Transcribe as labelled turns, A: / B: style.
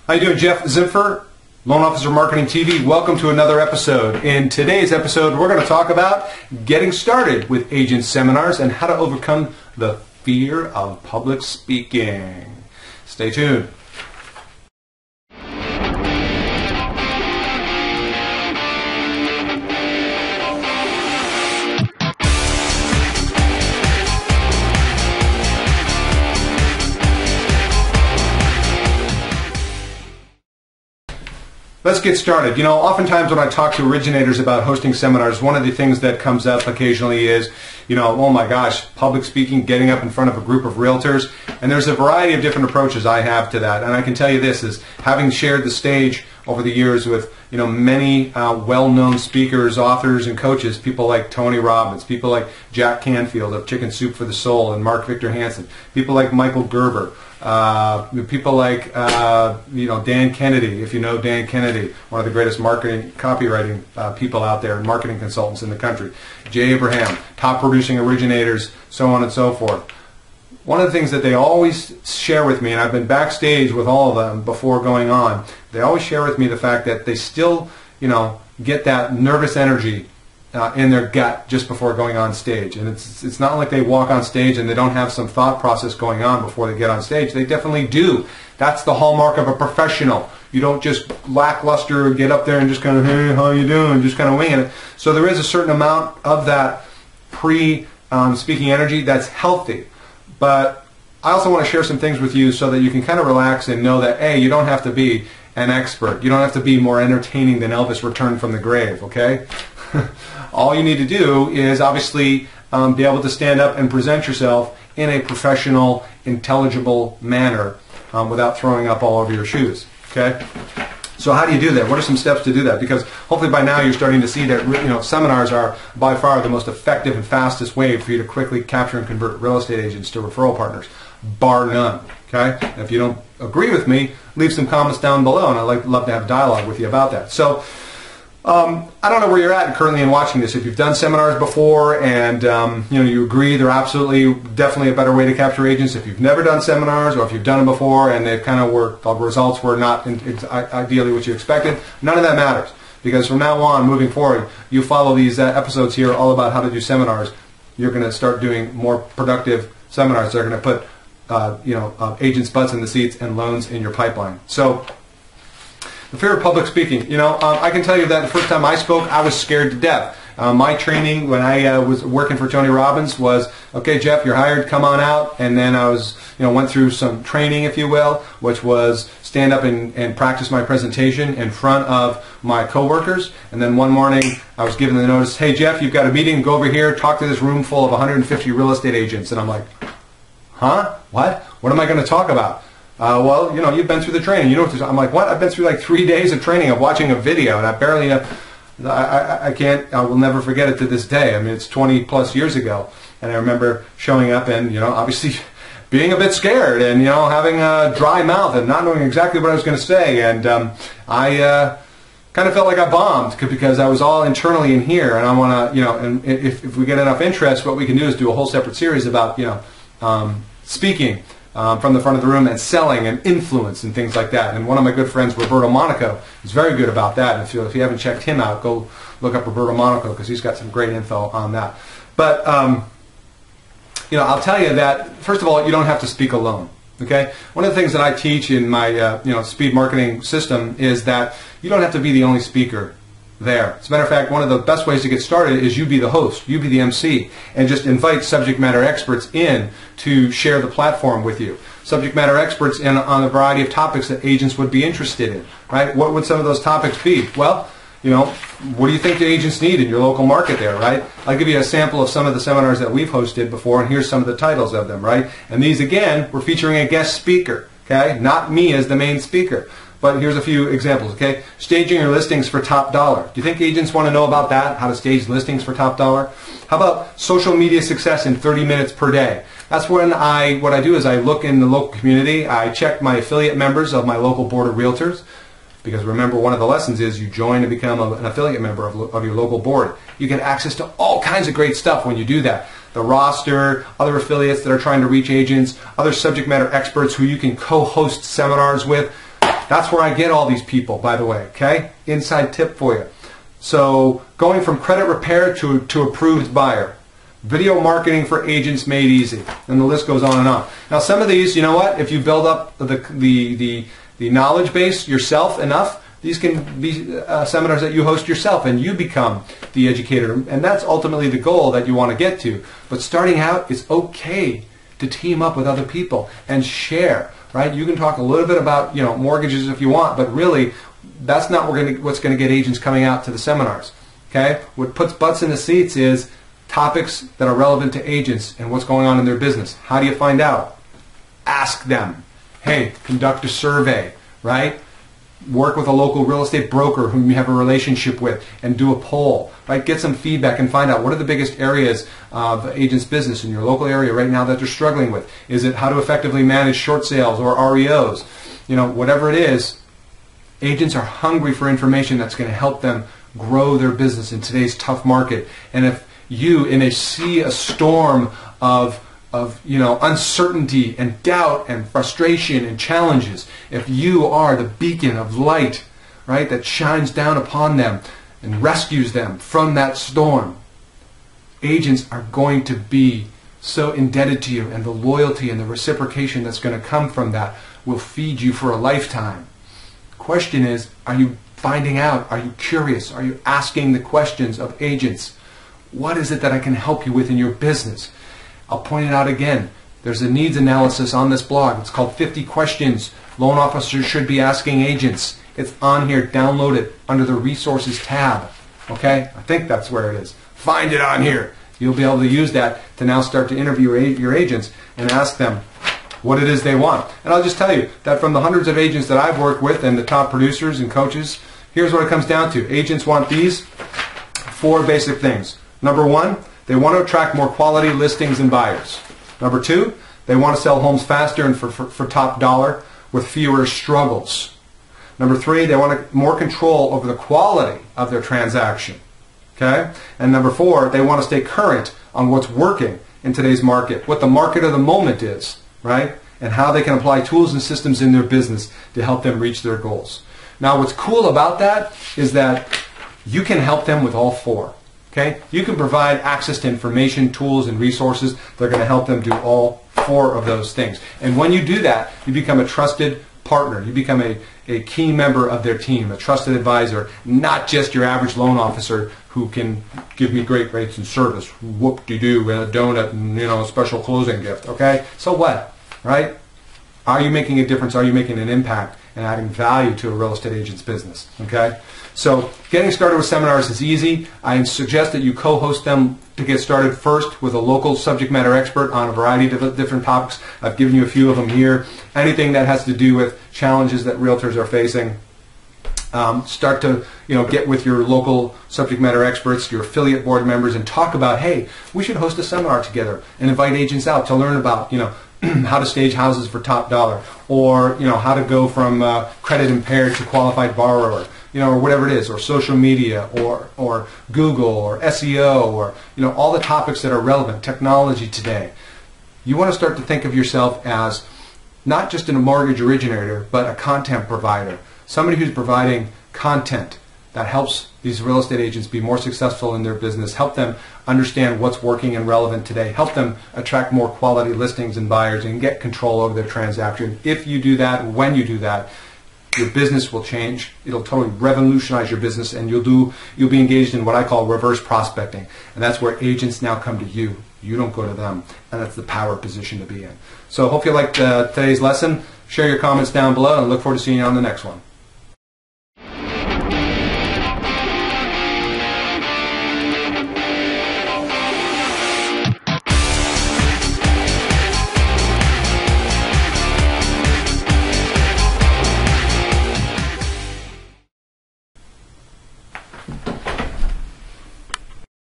A: How you doing, Jeff Zimfer, Loan Officer Marketing TV? Welcome to another episode. In today's episode, we're going to talk about getting started with agent seminars and how to overcome the fear of public speaking. Stay tuned. Let's get started. You know, oftentimes when I talk to originators about hosting seminars, one of the things that comes up occasionally is, you know, oh my gosh, public speaking, getting up in front of a group of realtors. And there's a variety of different approaches I have to that. And I can tell you this is, having shared the stage over the years with, you know, many well-known speakers, authors, and coaches, people like Tony Robbins, people like Jack Canfield of Chicken Soup for the Soul and Mark Victor Hansen, people like Michael Gerber, people like you know, Dan Kennedy, if you know Dan Kennedy, one of the greatest marketing copywriting people out there and marketing consultants in the country, Jay Abraham, top producing originators, so on and so forth. One of the things that they always share with me, and I've been backstage with all of them before going on, they always share with me the fact that they still, you know, get that nervous energy in their gut just before going on stage. And it's not like they walk on stage and they don't have some thought process going on before they get on stage. They definitely do. That's the hallmark of a professional. You don't just lackluster get up there and just kind of, hey, how you doing, just kind of winging it. So there is a certain amount of that pre-speaking energy that's healthy. But I also want to share some things with you so that you can kind of relax and know that, hey, you don't have to be an expert. You don't have to be more entertaining than Elvis returned from the grave, okay? All you need to do is obviously be able to stand up and present yourself in a professional, intelligible manner without throwing up all over your shoes, okay? So how do you do that? What are some steps to do that? Because hopefully by now you're starting to see that, you know, seminars are by far the most effective and fastest way for you to quickly capture and convert real estate agents to referral partners, bar none. Okay? And if you don't agree with me, leave some comments down below, and I'd love to have dialogue with you about that. So I don't know where you're at currently in watching this. If you've done seminars before and you know, you agree they're absolutely, definitely a better way to capture agents. If you've never done seminars, or if you've done them before and they've kind of worked, the results were not ideally what you expected, none of that matters. Because from now on, moving forward, you follow these episodes here all about how to do seminars. You're going to start doing more productive seminars. They're going to put you know, agents' butts in the seats and loans in your pipeline. So the fear of public speaking. You know, I can tell you that the first time I spoke, I was scared to death. My training when I was working for Tony Robbins was, okay, Jeff, you're hired, come on out. And then I was, you know, went through some training, if you will, which was stand up and practice my presentation in front of my coworkers. And then one morning I was given the notice, hey, Jeff, you've got a meeting, go over here, talk to this room full of 150 real estate agents. And I'm like, huh? What? What am I going to talk about? Well, you know, you've been through the training. You know what I'm like, what? I've been through like 3 days of training of watching a video, and I barely I will never forget it to this day. I mean, it's 20 plus years ago, and I remember showing up and, you know, obviously being a bit scared and, you know, having a dry mouth and not knowing exactly what I was going to say. And I kind of felt like I bombed because I was all internally in here, and I want to, you know, and if we get enough interest, what we can do is do a whole separate series about, you know, speaking from the front of the room and selling and influence and things like that. And one of my good friends, Roberto Monaco, is very good about that. And if you haven't checked him out, go look up Roberto Monaco because he's got some great info on that. But you know, I'll tell you that first of all, you don't have to speak alone. Okay, one of the things that I teach in my you know, speed marketing system is that you don't have to be the only speaker there. As a matter of fact, one of the best ways to get started is you be the host, you be the MC, and just invite subject matter experts in to share the platform with you. Subject matter experts on a variety of topics that agents would be interested in, right? What would some of those topics be? Well, you know, what do you think the agents need in your local market there, right? I'll give you a sample of some of the seminars that we've hosted before, and here's some of the titles of them, right? And these, again, we're featuring a guest speaker, okay? Not me as the main speaker. But here's a few examples, okay? Staging your listings for top dollar. Do you think agents want to know about that? How to stage listings for top dollar? How about social media success in 30 minutes per day? That's when what I do is I look in the local community, I check my affiliate members of my local board of realtors, because remember, one of the lessons is you join and become an affiliate member of your local board. You get access to all kinds of great stuff when you do that. The roster, other affiliates that are trying to reach agents, other subject matter experts who you can co-host seminars with. That's where I get all these people, by the way, okay? Inside tip for you. So going from credit repair to approved buyer. Video marketing for agents made easy. And the list goes on and on. Now some of these, you know what? If you build up the knowledge base yourself enough, these can be seminars that you host yourself and you become the educator. And that's ultimately the goal that you want to get to. But starting out, it's okay to team up with other people and share, right? You can talk a little bit about, mortgages if you want, but really that's not what's going to get agents coming out to the seminars. Okay? What puts butts in the seats is topics that are relevant to agents and what's going on in their business. How do you find out? Ask them. Hey, conduct a survey, right? Work with a local real estate broker whom you have a relationship with and do a poll, right? Get some feedback and find out what are the biggest areas of agents' business in your local area right now that they're struggling with. Is it how to effectively manage short sales or REOs? Whatever it is, agents are hungry for information that's going to help them grow their business in today's tough market. And if you, in a storm of uncertainty and doubt and frustration and challenges, if you are the beacon of light, right, that shines down upon them and rescues them from that storm, agents are going to be so indebted to you, and the loyalty and the reciprocation that's going to come from that will feed you for a lifetime. The question is, are you finding out? Are you curious? Are you asking the questions of agents? What is it that I can help you with in your business? I'll point it out again. There's a needs analysis on this blog. It's called 50 Questions Loan Officers Should Be Asking Agents. It's on here. Download it under the Resources tab. Okay? I think that's where it is. Find it on here. You'll be able to use that to now start to interview your agents and ask them what it is they want. And I'll just tell you that from the hundreds of agents that I've worked with and the top producers and coaches, here's what it comes down to. Agents want these 4 basic things. Number 1, they want to attract more quality listings and buyers. Number 2, they want to sell homes faster and for top dollar with fewer struggles. Number 3, they want more control over the quality of their transaction. Okay? And number 4, they want to stay current on what's working in today's market, what the market of the moment is, right? And how they can apply tools and systems in their business to help them reach their goals. Now what's cool about that is that you can help them with all 4. Okay? You can provide access to information, tools, and resources that are going to help them do all 4 of those things. And when you do that, you become a trusted partner. You become a key member of their team, a trusted advisor, not just your average loan officer who can give me great rates and service, whoop-de-doo, and a donut, and a special closing gift. Okay? So what? Right? Are you making a difference? Are you making an impact and adding value to a real estate agent's business? Okay? So getting started with seminars is easy. I suggest that you co-host them to get started first with a local subject matter expert on a variety of different topics. I've given you a few of them here. Anything that has to do with challenges that realtors are facing. Start to get with your local subject matter experts, your affiliate board members, and talk about, hey, we should host a seminar together and invite agents out to learn about how to stage houses for top dollar, or how to go from credit impaired to qualified borrower, or whatever it is, or social media, or Google, or SEO, or all the topics that are relevant, technology today. You want to start to think of yourself as not just a mortgage originator, but a content provider, somebody who's providing content that helps these real estate agents be more successful in their business, help them understand what's working and relevant today, help them attract more quality listings and buyers, and get control over their transaction. If you do that, when you do that, your business will change. It'll totally revolutionize your business, and you'll be engaged in what I call reverse prospecting. And that's where agents now come to you. You don't go to them. And that's the power position to be in. So I hope you liked today's lesson. Share your comments down below, and look forward to seeing you on the next one.